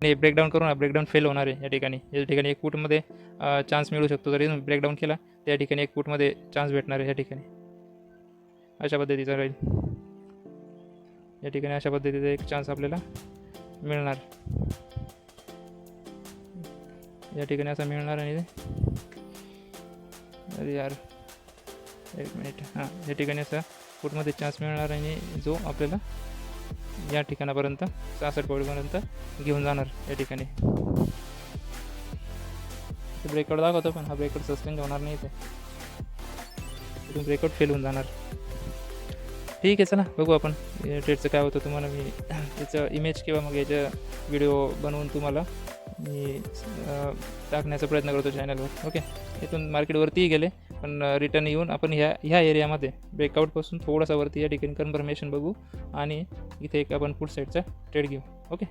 आणि ब्रेकडाऊन करून breakdown fail होणार आहे या ठिकाणी. या ठिकाणी 1 फूटमध्ये चान्स मिळू शकतो. जरी तुम्ही ब्रेकडाऊन केला त्या ठिकाणी 1 फूटमध्ये चान्स भेटणार आहे या ठिकाणी. अशा पद्धतीचा राहील या ठिकाणी. अशा पद्धतीचा एक चान्स आपल्याला मिळणार या ठिकाणी, असा मिळणार. आणि अरे यार 1 मिनिट, हां, या ठिकाणी असा फूटमध्ये चान्स मिळणार आणि जो आपल्याला या ठिकाणापर्यंत 66 पॉईंटपर्यंत घेऊन जाणार या ठिकाणी. ब्रेकआउट दाखवतो पण हा ब्रेकआउट सस्टेन होणार नाही. इथून ब्रेकआउट फेल होऊन जाणार. ठीक आहे, चला बघू आपण ट्रेडचं काय होतं. तुम्हाला मी त्याचं इमेज किंवा मग याचा व्हिडिओ बनवून तुम्हाला मी टाकण्याचा प्रयत्न करतो चॅनलवर. ओके, इथून मार्केटवरतीही गेले पण रिटर्न येऊन आपण ह्या एरियामध्ये ब्रेकआउटपासून थोडासा वरती या ठिकाणी कन्फर्मेशन बघू आणि इथे एक आपण पुढ साईडचा ट्रेड घेऊ. ओके,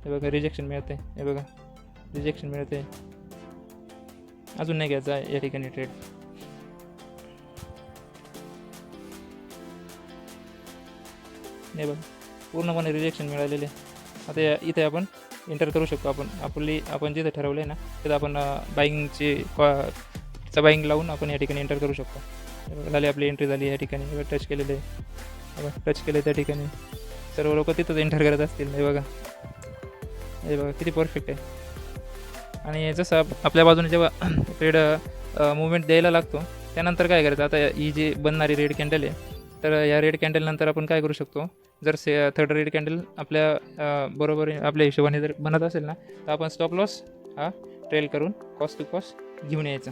हे बघा रिजेक्शन मिळते, हे बघा रिजेक्शन मिळते. अजून नाही घ्यायचा या ठिकाणी ट्रेड. हे बघा पूर्णपणे रिजेक्शन मिळालेले. आता इथे आपण एंटर करू शकतो. आपण जिथे ठरवलं आहे ना तिथं आपण बाईंग लावून आपण या ठिकाणी एंटर करू शकतो. झाली आपली एंट्री झाली या ठिकाणी. टच केलेलं आहे, टच केलं त्या ठिकाणी. सर्व लोक तिथंच एंटर करत असतील. हे बघा किती परफेक्ट आहे. आणि जसं आपल्या बाजूने जेव्हा ट्रेड मुवमेंट द्यायला लागतो त्यानंतर काय करायचं, आता ही जी बनणारी रेड कॅन्डल आहे तर या रेड कॅन्डलनंतर आपण काय करू शकतो, जर थर्ड रेड कॅन्डल बरोबर आपल्या हिशोबाने जर बनत असेल ना तर आपण स्टॉप लॉस हा ट्रेल करून कॉस्ट टू कॉस्ट घेऊन यायचा.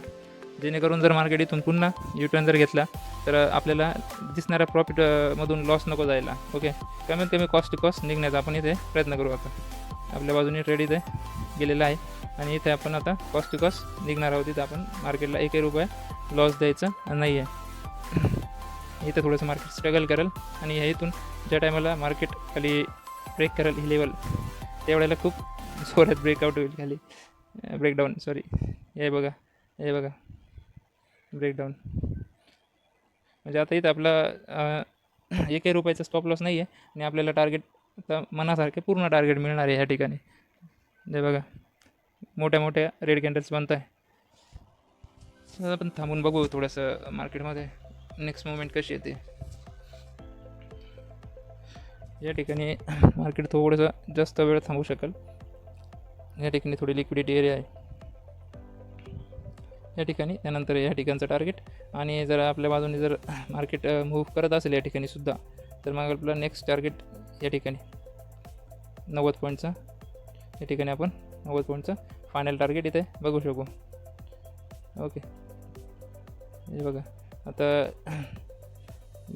जेणेकरून जर मार्केट इथून पुन्हा युटर्न जर घेतला तर आपल्याला दिसणाऱ्या प्रॉफिटमधून लॉस नको जायला. ओके, कमीत कमी कॉस्ट टू कॉस्ट निघण्याचा आपण इथे प्रयत्न करू. आता आपल्या बाजूने ट्रेड इथे गेलेला आहे आणि इथे आपण आता कॉस्ट टू कॉस्ट निघणार आहोत. इथं आपण मार्केटला 1 रुपया लॉस द्यायचं नाही आहे. इथं थोडंसं मार्केट स्ट्रगल करेल आणि हे इथून ज्या टायमाला मार्केट खाली ब्रेक करेल ही लेवल त्यावेळेला खूप जोरात ब्रेकआउट होईल खाली. ब्रेकडाऊन सॉरी, हे बघा ब्रेकडाऊन. म्हणजे आता इथं आपला 1 रुपयाचा स्टॉप लॉस नाही आहे आणि आपल्याला टार्गेट आता मनासारखे पूर्ण टार्गेट मिळणार आहे ह्या ठिकाणी. हे बघा मोठ्या रेड कॅन्डल्स बनत आहे. आपण थांबून बघू थोडंसं मार्केटमध्ये नेक्स्ट मुवमेंट कशी येते. या ठिकाणी मार्केट थोडंसं जास्त वेळ थांबू शकेल. या ठिकाणी थोडी लिक्विडिटी एरिया आहे या ठिकाणी. त्यानंतर या ठिकाणचं टार्गेट. आणि जर आपल्या बाजूने जर मार्केट मूव्ह करत असेल या ठिकाणी सुद्धा तर मग आपलं नेक्स्ट टार्गेट या ठिकाणी 90 पॉईंटचा. या ठिकाणी आपण 90 पॉईंटचं फायनल टार्गेट इथे बघू शकू. ओके, हे बघा आता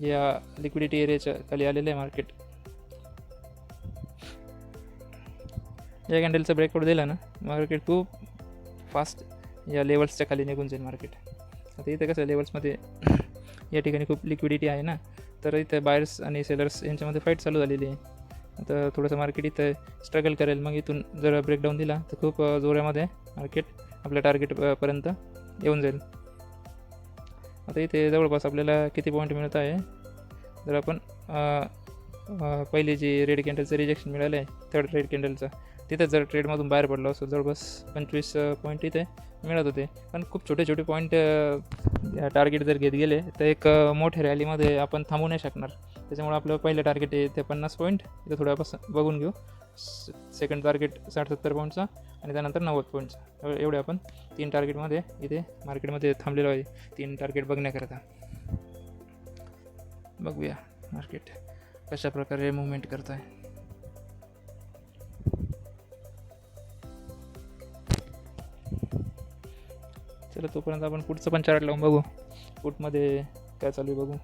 या लिक्विडिटी एरियाच्या खाली आलेलं आहे मार्केट. या कॅन्डलचं ब्रेकआउट दिला ना मार्केट खूप फास्ट या लेवल्सच्या खाली निघून जाईल मार्केट. आता इथं कसं लेवल्समध्ये या ठिकाणी खूप लिक्विडिटी आहे ना तर इथं बायर्स आणि सेलर्स यांच्यामध्ये फाईट चालू झालेली आहे. आता थोडंसं मार्केट इथं स्ट्रगल करेल. मग इथून जर ब्रेकडाऊन दिला तर खूप जोरामध्ये मार्केट आपल्या टार्गेटपर्यंत येऊन जाईल. आता इथे जवळपास आपल्याला किती पॉईंट मिळत आहे, जर आपण पहिली जी रेड कॅन्डलचं रिजेक्शन मिळालं आहे थर्ड रेड कॅन्डलचं तिथं जर ट्रेडमधून बाहेर पडलो असतो जवळपास 25 पॉईंट इथे मिळत होते. पण खूप छोटे पॉईंट टार्गेट जर घेत गेले तर एक मोठ्या रॅलीमध्ये आपण थांबू नाही शकणार. त्याच्यामुळे आपलं पहिलं टार्गेट आहे ते 50 पॉईंट इथं थोडंपासून बघून घेऊ. सेकंड टार्गेट 60-70 पॉईंटचा आणि त्यानंतर 90 पॉईंटचा. एवढे आपण 3 टार्गेटमध्ये इथे मार्केटमध्ये थांबलेलो आहे. 3 टार्गेट बघण्याकरता. बघूया मार्केट कशा प्रकारे मुवमेंट करत आहे. चला तोपर्यंत आपण पुढचं पण चार्ट लावून बघू. पुटमध्ये काय चालू आहे बघू.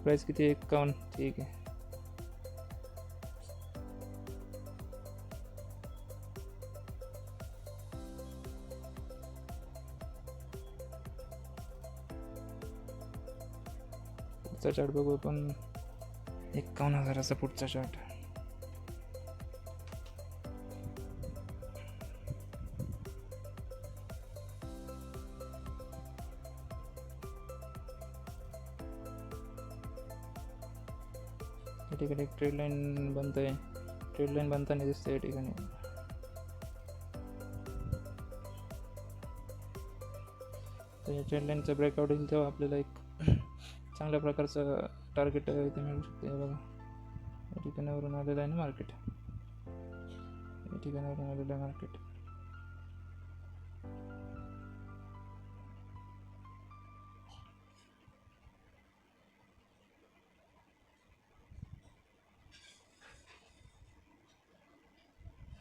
प्राईस किती 51. ठीक आहे. पुढचा चार्ट बघू आपण. 51,000चा पुढचा चार्ट. या ठिकाणी एक ट्रेड लाईन बनत आहे. ट्रेड लाईन बनताना दिसते या ठिकाणी. तर या ट्रेड लाईनचं ब्रेकआउट येईल तेव्हा आपल्याला एक चांगल्या प्रकारचं टार्गेट इथे मिळू शकते. हे बघा या ठिकाणावरून आलेलं आहे ना मार्केट, या ठिकाणावरून आलेलं आहे मार्केट.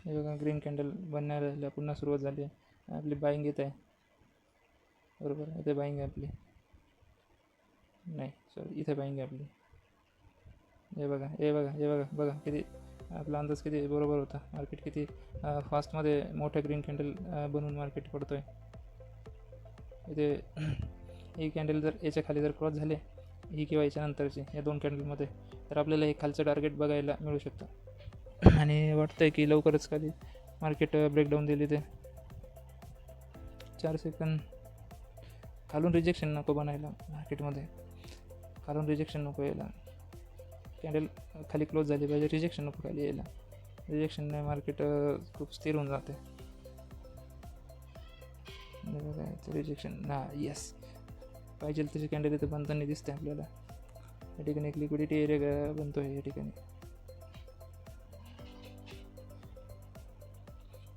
हे बघा ग्रीन कॅन्डल बनण्याला पुन्हा सुरुवात झाली आहे. आपली बाईंग येत आहे, बरोबर. इथे बाईंग आहे आपली, नाही सॉरी इथे बाईंग आहे आपली. हे बघा हे बघा हे बघा बघा किती आपला अंदाज किती बरोबर होता. मार्केट किती फास्टमध्ये मोठ्या ग्रीन कॅन्डल बनवून मार्केट पडतो आहे. इथे ही कॅन्डल जर याच्या खाली जर क्रॉस झाले, ही किंवा याच्या नंतरची या 2 कॅन्डलमध्ये, तर आपल्याला हे खालचं टार्गेट बघायला मिळू शकतं. आणि वाटतं आहे की लवकरच खाली मार्केट ब्रेकडाऊन दिली. ते 4 सेकंद खालून रिजेक्शन नको बनायला मार्केटमध्ये, खालून रिजेक्शन नको यायला. कॅन्डल खाली क्लोज झाली पाहिजे, रिजेक्शन नको खाली यायला. रिजेक्शनने मार्केट खूप स्थिर होऊन जाते. बघा रिजेक्शन ना, येस पाहिजे तशी कॅन्डल इथे बनताना दिसते आपल्याला. या ठिकाणी एक लिक्विडिटी एरिया बनतो आहे या ठिकाणी.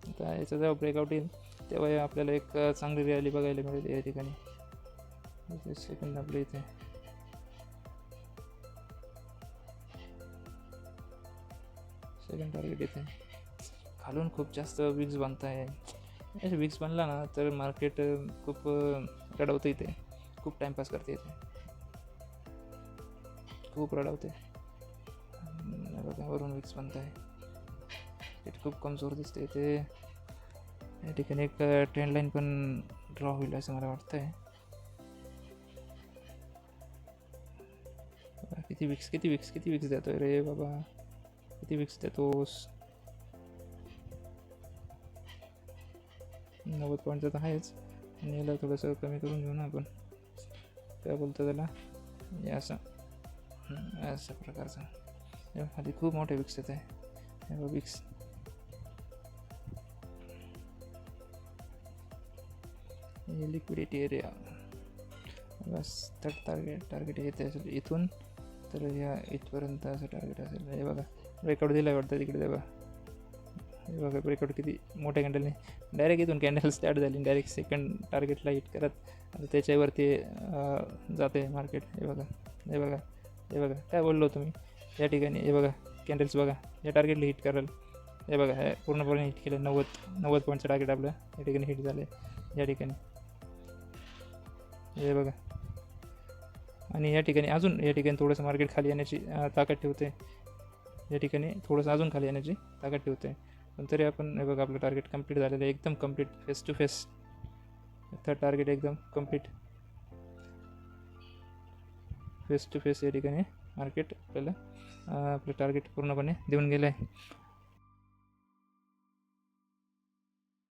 आता याचा जेव्हा ब्रेकआउट येईल तेव्हा आपल्याला एक चांगली रॅली बघायला मिळेल या ठिकाणी. सेकंड आपल्या इथे सेकंड टार्गेट इथे. खालून खूप जास्त विक्स बनत आहे. असे विक्स बनला ना तर मार्केट खूप रडवतं इथे, खूप टाईमपास करते इथे, खूप रडवते. बघा वरून विक्स बनत आहे, इथे खूप कमजोर दिसते इथे. या ठिकाणी एक ट्रेंड लाईन पण ड्रॉ होईल असं मला वाटतं आहे. किती विक्स देतोय रे बाबा, किती विक्स देतोस. 90 पॉईंटचं तर आहेच, आणि याला थोडंसं कमी करून घेऊ ना आपण. काय बोलतो त्याला, असं प्रकारचं. खाली खूप मोठे विक्स येत आहे. विक्स लिक्विडिटी एरिया, बस तर टार्गेट येते असेल इथून, तर या इथपर्यंत असं टार्गेट असेल. हे बघा ब्रेकआउट दिला आहे वाटतं तिकडे. बघा हे बघा ब्रेकआउट किती मोठ्या कॅन्डलने डायरेक्ट इथून कॅन्डल स्टार्ट झाली, डायरेक्ट सेकंड टार्गेटला हिट करत आता त्याच्यावरती जाते मार्केट. हे बघा हे बघा हे बघा काय बोललो तुम्ही या ठिकाणी. हे बघा कॅन्डल्स बघा या टार्गेटला हिट कराल. हे बघा हे पूर्णपणे हिट केलं. 90 पॉईंटचं टार्गेट आपलं या ठिकाणी हिट झालं आहे या ठिकाणी. हे बघा, आणि या ठिकाणी थोडंसं मार्केट खाली येण्याची ताकद ठेवते. या ठिकाणी थोडंसं अजून खाली येण्याची ताकद ठेवते, पण तरी आपण हे बघा आपलं टार्गेट कंप्लीट झालेलं आहे, एकदम complete face to face. Third target एकदम कंप्लीट फेस टू फेस. या ठिकाणी मार्केट आपल्याला आपलं टार्गेट पूर्णपणे देऊन गेलं आहे.